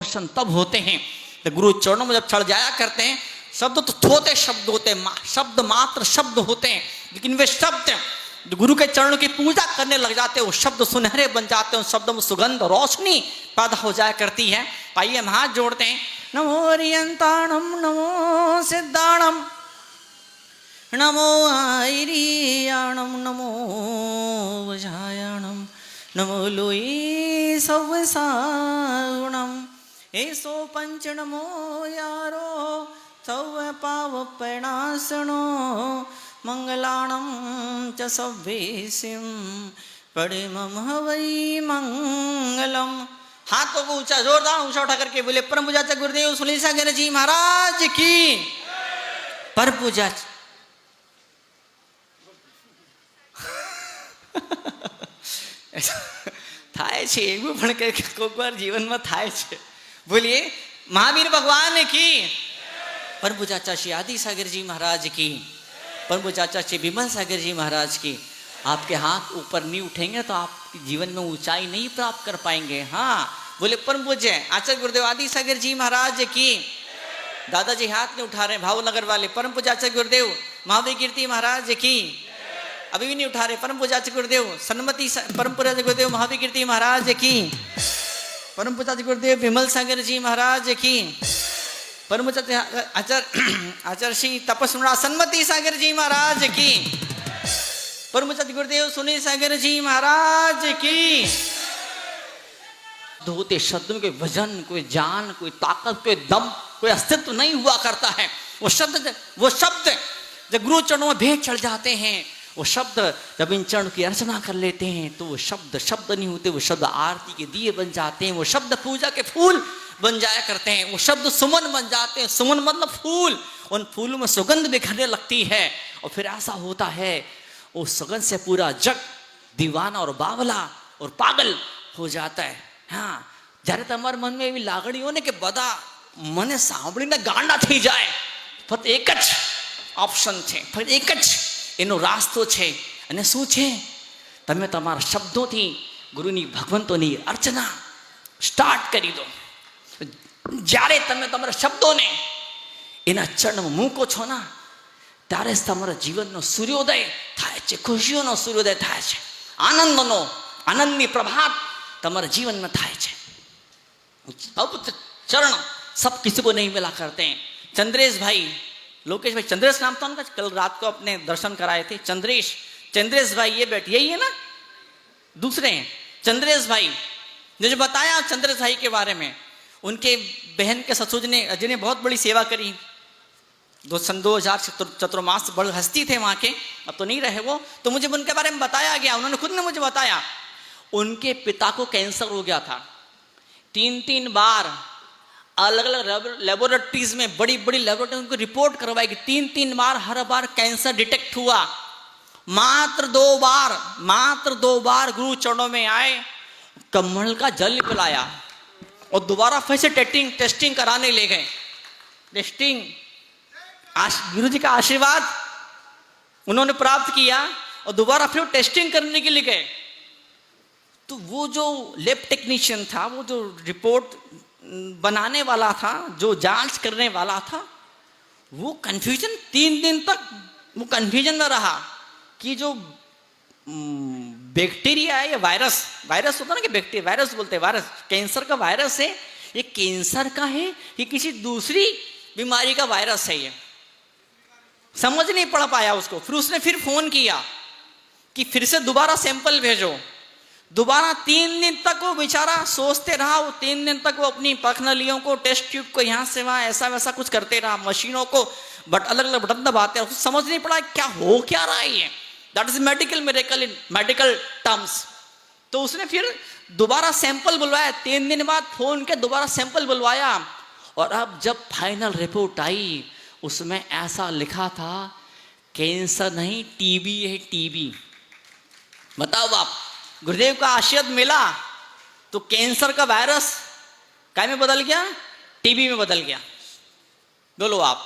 दर्शन तब होते हैं तो गुरु चरणों में जब चढ़ जाया करते हैं। शब्द तो थोड़े शब्द होते हैं, शब्द मात्र शब्द होते हैं, लेकिन वे शब्द जो गुरु के चरणों की पूजा करने लग जाते हैं वो शब्द सुनहरे बन जाते हैं, उन शब्दों में सुगंध रोशनी पैदा हो जाया करती है। आइए हम हाथ जोड़ते हैं। नमो रियंताणम नमो सिद्धाणम नमो आयरियाणम नमो वजायाणम नमो लोई सवसागुणम ऐसो पंच नमो यारो सव पाव प्रणासनो मंगलाणम च सभ्येसिम पड़िमम हवै मंगलम। हाथों को ऊंचा जोरदार ऊंचा उठा करके बोले परम पूजा गुरुदेव सुनील सागर जी महाराज की परम पूजा। થાય છે એવું પણ કોઈક વાર જીવનમાં થાય છે। બોલીએ महावीर भगवान की, परम पूजा श्री आदि सागर जी महाराज की, परम पूजा श्री विमल सागर जी महाराज की। आपके हाथ ऊपर नहीं उठेंगे तो आप जीवन में ऊंचाई नहीं प्राप्त कर पाएंगे। हाँ बोले परम पूज्य आचार्य गुरुदेव आदि सागर जी महाराज की। दादाजी हाथ नहीं उठा रहे भावनगर वाले। परम पूजा आचार्य गुरुदेव महावीर कीर्ति महाराज की, अभी भी नहीं उठा रहे। परम पूजा गुरुदेव सन्मति परम पूजा गुरुदेव महावीर कीर्ति महाराज की, परम पूजा गुरुदेव विमल सागर जी महाराज की, परम पूजा आचार्य श्री तपस्विना सन्मति सागर जी महाराज की, परम पूजा गुरुदेव सुनील सागर जी महाराज की। धोते शब्द में कोई वजन, कोई जान, कोई ताकत, कोई दम, कोई अस्तित्व नहीं हुआ करता है। वो शब्द जब गुरु चरणों में भेंट चढ़ जाते हैं, वो शब्द जब इन चरण की अर्चना कर लेते हैं तो वो शब्द नहीं होते, वो शब्द आरती के दिए बन जाते हैं, वो शब्द पूजा के फूल बन जाया करते हैं, वो शब्द सुमन बन जाते हैं। सुमन मतलब फूल, उन फूलों में सुगंध बिखरने लगती है और फिर ऐसा होता है वो सुगंध से पूरा जग दीवाना और बावला और पागल हो जाता है। हाँ જ્યારે તમારા મનમાં એવી લાગણીઓ ને કે બધા મને સાંભળીને ગાંડા થઈ જાય, ફક્ત એક જ ઓપ્શન છે, ફક્ત એક જ એનો રાસ્તો છે અને શું છે? તમે તમારા શબ્દોથી ગુરુની ભગવંતોની અર્ચના સ્ટાર્ટ કરી દો। જ્યારે તમે તમારા શબ્દોને એના ચરણમાં મૂકો છો ને ત્યારે જ તમારા જીવનનો સૂર્યોદય થાય છે, ખુશીઓનો સૂર્યોદય થાય છે, આનંદની પ્રભાત તમારા જીવનમાં થાય છે। अब चरण सब किसी को नहीं मिला करते हैं। चंद्रेश भाई, लोकेश भाई, चंद्रेश नाम था उनका, कल रात को अपने दर्शन कराए थे। चंद्रेश भाई ये बैठे, यही है ना, दूसरे हैं चंद्रेश भाई ने जो बताया चंद्रेश भाई के बारे में। उनके बहन के ससुर ने अजय ने बहुत बड़ी सेवा करी। 2000 चतुर्मास बड़े हस्ती थे वहाँ के, अब तो नहीं रहे वो। तो मुझे उनके बारे में बताया गया, उन्होंने खुद ने मुझे बताया उनके पिता को कैंसर हो गया था। 3 बार अलग अलग लेबोरेटरीज में, बड़ी बड़ी लेबोरेटरी को रिपोर्ट करवाई कि 3 बार हर बार कैंसर डिटेक्ट हुआ। मात्र 2 बार गुरु चरणों में आए, कमल का जल पिलाया और दोबारा फिर से टेस्टिंग कराने ले गए। गुरु जी का आशीर्वाद उन्होंने प्राप्त किया और दोबारा फिर टेस्टिंग करने के लिए गए। तो वो जो लैब टेक्नीशियन था, वो जो रिपोर्ट बनाने वाला था, जो जांच करने वाला था, वो कंफ्यूजन 3 दिन तक वो कंफ्यूजन में रहा कि जो बैक्टीरिया है या वायरस होता ना कि बैक्टीरिया, वायरस बोलते हैं, वायरस कैंसर का वायरस है, ये कैंसर का है कि किसी दूसरी बीमारी का वायरस है, ये समझ नहीं पड़ पाया उसको। फिर उसने फिर फोन किया कि फिर से दोबारा सैंपल भेजो। दोबारा 3 दिन तक वो बेचारा सोचते रहा। वो 3 दिन तक वो अपनी पखनलियों को, टेस्ट ट्यूब को यहाँ से वहाँ ऐसा वैसा कुछ करते रहा, मशीनों को अलग अलग बटन दबाते रहा। समझ नहीं पड़ा क्या हो क्या रहा है ये। That is medical miracle in medical terms. तो उसने फिर दोबारा सैंपल बुलवाया। 3 दिन बाद फोन के दोबारा सैंपल बुलवाया और अब जब फाइनल रिपोर्ट आई उसमें ऐसा लिखा था कैंसर नहीं, टीबी है, टीबी। बताओ आप, गुरुदेव का आशीर्वाद मिला तो कैंसर का वायरस काय में बदल गया, टीबी में बदल गया। बोलो आप,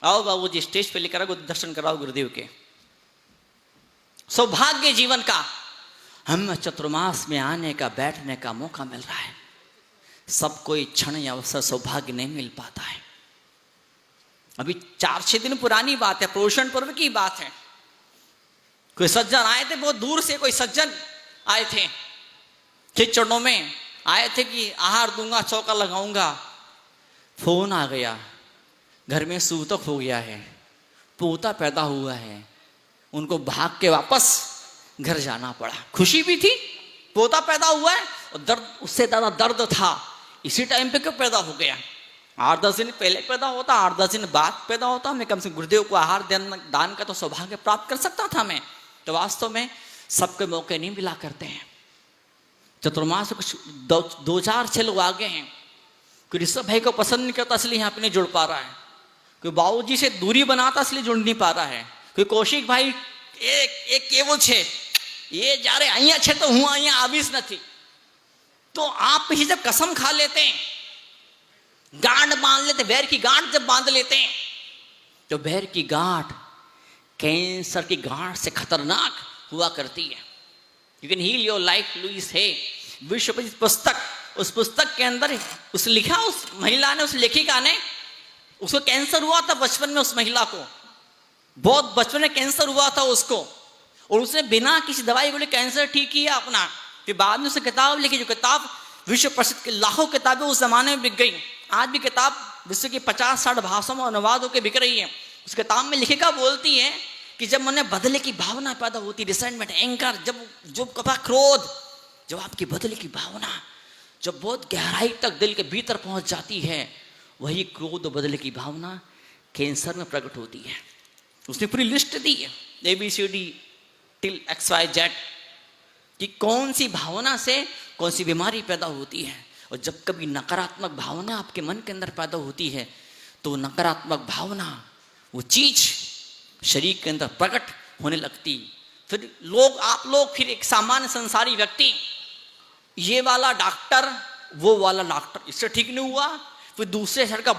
आओ बाबूजी स्टेज पे लेकर आओ, दर्शन कराओ गुरुदेव के। सौभाग्य जीवन का हमें चतुर्मास में आने का, बैठने का मौका मिल रहा है। सबको ये क्षण या अवसर सौभाग्य नहीं मिल पाता है। अभी 4-6 दिन पुरानी बात है, पोषण पर्व की बात है। कोई सज्जन आए थे, बहुत दूर से कोई सज्जन आए थे, खिचड़ों में आए थे कि आहार दूंगा, चौका लगाऊंगा। फोन आ गया, घर में सूतक हो गया है, पोता पैदा हुआ है, उनको भाग के वापस घर जाना पड़ा। खुशी भी थी, पोता पैदा हुआ है, और दर्द, उससे ज्यादा दर्द था इसी टाइम पे क्यों पैदा हो गया। 8-10 दिन पहले पैदा होता, 8-10 दिन बाद पैदा होता, मैं कम से कम गुरुदेव को आहार दान का तो सौभाग्य प्राप्त कर सकता था मैं। तो वास्तव में सबके मौके नहीं मिला करते हैं। चतुर्मास से कुछ 2-4-6 लोग आगे हैं। कोई ऋषभ भाई को पसंद नहीं करता इसलिए यहाँ पे नहीं जुड़ पा रहा है, कोई बाबूजी से दूरी बनाता इसलिए जुड़ नहीं पा रहा है, कोई कौशिक भाई एक केवो छे ये जा रहे अहिया छे तो हूँ अहिया आवीस नहीं। तो आप ही जब कसम खा लेते हैं, गांठ बांध लेते, बैर की गांठ जब बांध लेते हैं, तो बैर की गांठ कैंसर की गांठ से खतरनाक हुआ करती है। You can heal your life Louise है विश्व प्रसिद्ध पुस्तक। उस पुस्तक के अंदर उस लिखा, उस महिला ने, उस लेखिका ने, उसको कैंसर हुआ था बचपन में, उस महिला को बहुत बचपन में कैंसर हुआ था उसको, और उसने बिना किसी दवाई बोले कैंसर ठीक किया अपना। फिर बाद में उसने किताब लिखी, जो किताब विश्व प्रसिद्ध, लाखों किताबें उस जमाने में बिक गई। आज भी किताब विश्व की 50-60 भाषाओं में अनुवाद होकर बिक रही है। उस किताब में लेखिका बोलती है कि जब मन में बदले की भावना पैदा होती, रिसेंटमेंट, एंकर, जब कथा, क्रोध, जब आपकी बदले की भावना जब बहुत गहराई तक दिल के भीतर पहुंच जाती है, वही क्रोध और बदले की भावना कैंसर में प्रकट होती है। उसने पूरी लिस्ट दी है, ABCD till XYZ, कि कौन सी भावना से कौन सी बीमारी पैदा होती है। और जब कभी नकारात्मक भावना आपके मन के अंदर पैदा होती है, तो नकारात्मक भावना, वो चीज शरीर के अंदर प्रकट होने लगती। फिर आप लोग फिर एक सामान्य संसारी व्यक्ति, ये वाला डॉक्टर, वो वाला डॉक्टर, इससे ठीक नहीं हुआ, फिर दूसरे शहर का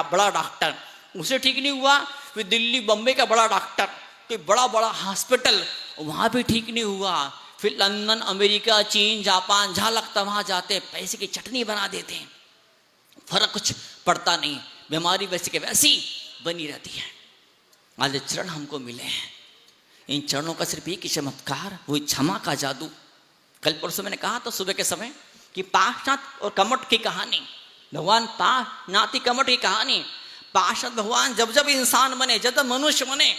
बड़ा डॉक्टर, उससे ठीक नहीं हुआ, फिर दिल्ली बम्बई का बड़ा डॉक्टर, कोई बड़ा हॉस्पिटल, वहाँ भी ठीक नहीं हुआ, फिर लंदन, अमेरिका, चीन, जापान, जहाँ लगता वहाँ जाते, पैसे की चटनी बना देते हैं, फर्क कुछ पड़ता नहीं, बीमारी वैसे के वैसी बनी रहती है। आज चरण हमको मिले हैं, इन चरणों का सिर्फ एक ही चमत्कार, वो क्षमा का जादू। कल परसों मैंने कहा था सुबह के समय कि पाशनाथ और कमठ की कहानी, भगवान पाशनाथ कमठ की कहानी। पाशनाथ भगवान जब इंसान बने, जब मनुष्य बने,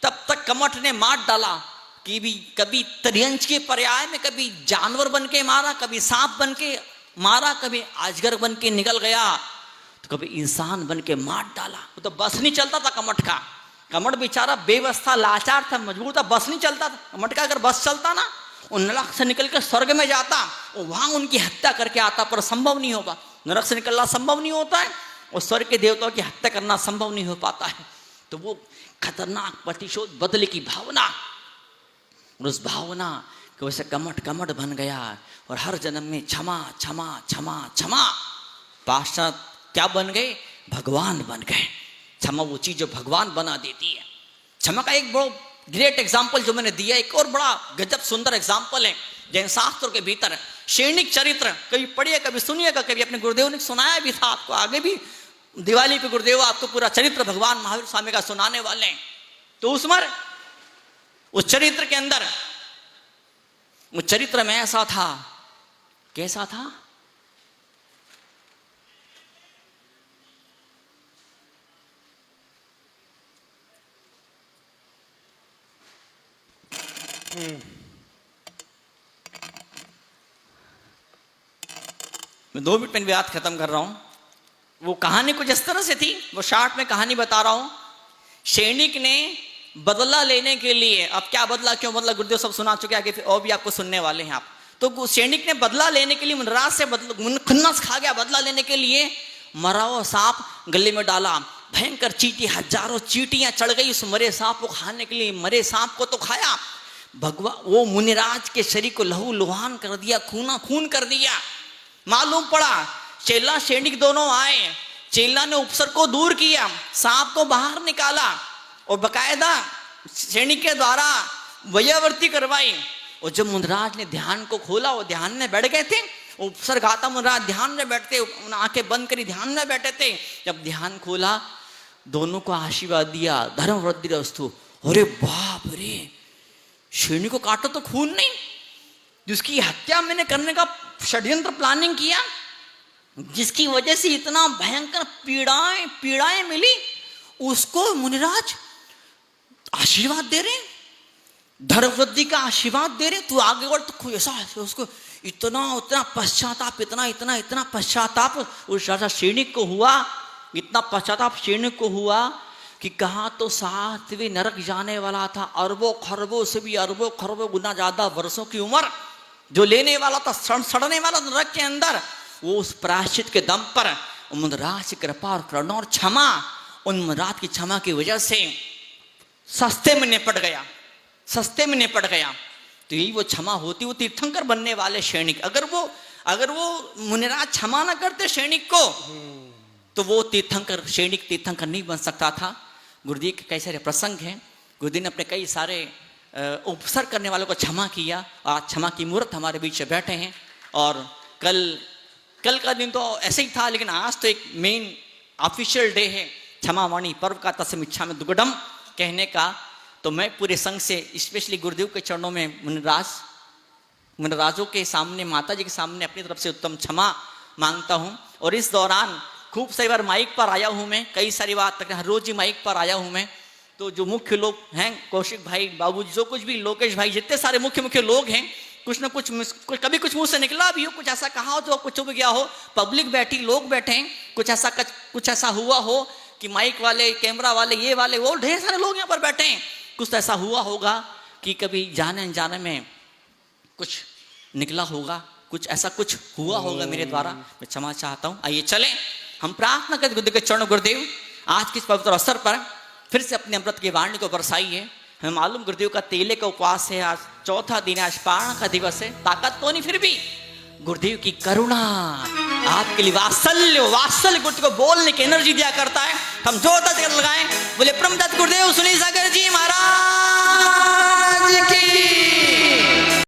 तब तक कमठ ने मार डाला कि भी कभी त्रियंश के पर्याय में, कभी जानवर बन के मारा, कभी सांप बन के मारा, कभी अजगर बन के निकल गया, तो कभी इंसान बन के मार डाला। वो तो बस नहीं चलता था कमठ का। कमठ बेचारा बेबस था, लाचार था, मजबूर था, बस नहीं चलता था। कमठ का अगर बस चलता ना, वो नरक से निकल के स्वर्ग में जाता, वो वहां उनकी हत्या करके आता, पर संभव नहीं होगा। नरक से निकलना संभव नहीं होता है, और स्वर्ग के देवताओं की हत्या करना संभव नहीं हो पाता है। तो वो खतरनाक प्रतिशोध, बदले की भावना, और उस भावना कि वैसे कमठ बन गया, और हर जन्म में क्षमा क्षमा क्षमा क्षमा। पाश्चात क्या बन गए? भगवान बन गए। क्षमा वो चीज जो भगवान बना देती है। क्षमा का एक बहुत ग्रेट एग्जाम्पल जो मैंने दिया, एक और बड़ा गजब सुंदर एग्जाम्पल है जैन शास्त्रों के भीतर, शैणिक चरित्र। कभी पढ़िए, कभी सुनिएगा, कभी अपने गुरुदेव ने सुनाया भी था आपको। आगे भी दिवाली पे गुरुदेव आपको पूरा चरित्र भगवान महावीर स्वामी का सुनाने वाले हैं। तो उस चरित्र के अंदर, उस चरित्र में ऐसा था, कैसा था? मैं 2 मिनट में बात खत्म कर रहा हूं। वो कहानी कुछ इस तरह से थी, वो शॉर्ट में कहानी बता रहा हूं। सैनिक ने बदला लेने के लिए, अब क्या बदला, क्यों बदला, गुरुदेव सब सुना चुके, आगे और भी आपको सुनने वाले हैं आप। तो सैनिक ने बदला लेने के लिए मनराज से खुन्नस खा गया। बदला लेने के लिए मरा हुआ सांप गले में डाला, भयंकर चींटी, हजारों चींटियां चढ़ गई उस मरे सांप को खाने के लिए। मरे सांप को तो खाया, भगवान वो मुनिराज के शरीर को लहू लुहान कर दिया, खून कर दिया। मालूम पड़ा चेला सैनिक दोनों आए, चेला ने उपसर्ग को दूर किया, सांप को बाहर निकाला, और बकायदा सैनिक के द्वारा वयावर्ती करवाई। और जब मुनिराज ने ध्यान को खोला, वो ध्यान में बैठ गए थे, उपसर्ग गाता मुनिराज ध्यान में बैठते, आंखें बंद करी ध्यान में बैठे थे। जब ध्यान खोला, दोनों को आशीर्वाद दिया, धर्म वृद्धि रस्तु। अरे बाप रे, शेरनी को काटो तो खून नहीं, जिसकी हत्या मैंने करने का षड्यंत्र प्लानिंग किया, जिसकी वजह से इतना भयंकर पीड़ाएं मिली, उसको मुनिराज आशीर्वाद दे रहे, धर्म वृद्धि का आशीर्वाद दे रहे। तू आगे बढ़, तो ऐसा उसको इतना पश्चाताप, इतना पश्चाताप उस राजा सैनिक को हुआ, इतना पश्चाताप सैनिक को हुआ कि कहा तो 7वें नरक जाने वाला था, अरबों खरबों से भी अरबों खरबों गुना ज्यादा वर्षों की उम्र जो लेने वाला था, सड़ने वाला नरक के अंदर, वो उस प्रायश्चित के दम पर मुनिराज की कृपा और करुणा और क्षमा, उन मुनिराज की क्षमा की वजह से सस्ते में निपट गया। तो यही वो क्षमा होती, वो तीर्थंकर बनने वाले सैनिक। अगर वो मुनिराज क्षमा ना करते सैनिक को, तो वो सैनिक तीर्थंकर नहीं बन सकता था। गुरुदेव के कई सारे प्रसंग हैं, गुरुदेव ने अपने कई सारे उपसर्ग करने वालों को क्षमा किया। आज क्षमा की मूर्त हमारे बीच में बैठे हैं। और कल का दिन तो ऐसे ही था, लेकिन आज तो एक मेन ऑफिशियल डे है क्षमावाणी पर्व का, तस्मिच्छामि दुग्धम कहने का। तो मैं पूरे संघ से, स्पेशली गुरुदेव के चरणों में मुनिराजों के सामने, माता जी के सामने अपनी तरफ से उत्तम क्षमा मांगता हूँ। और इस दौरान खूब सारी बार माइक पर आया हूँ मैं, कई सारी बात तक हर रोज ही माइक पर आया हूँ मैं। तो जो मुख्य लोग हैं, कौशिक भाई, बाबूजी, जो कुछ भी, लोकेश भाई, जितने सारे मुख्य लोग हैं, कुछ ना कुछ कभी कुछ मुंह से निकला भी हो, कुछ ऐसा कहा हो जो कुछ हो गया हो, पब्लिक बैठी, लोग बैठे हैं, कुछ ऐसा हुआ हो कि माइक वाले, कैमरा वाले, ये वाले, वो ढेर सारे लोग यहाँ पर बैठे हैं, कुछ ऐसा हुआ होगा कि कभी जाने अनजाने में कुछ निकला होगा, कुछ ऐसा कुछ हुआ होगा मेरे द्वारा, मैं क्षमा चाहता हूँ। आइए चलें, हम प्रार्थना करते गुरुदेव के चरण, गुरुदेव आज के इस पवित्र अवसर पर फिर से अपने अमृत की वाणी को बरसाइए। हमें मालूम गुरुदेव का तेले का उपवास है, आज चौथा दिन है, आज पारण का दिवस है, ताकत तो नहीं, फिर भी गुरुदेव की करुणा आपके लिए वात्सल्य गुरुदेव को बोलने की एनर्जी दिया करता है। हम जोरदार लगाएं, बोले परमदत्त गुरुदेव सुनी सागर जी महाराज की।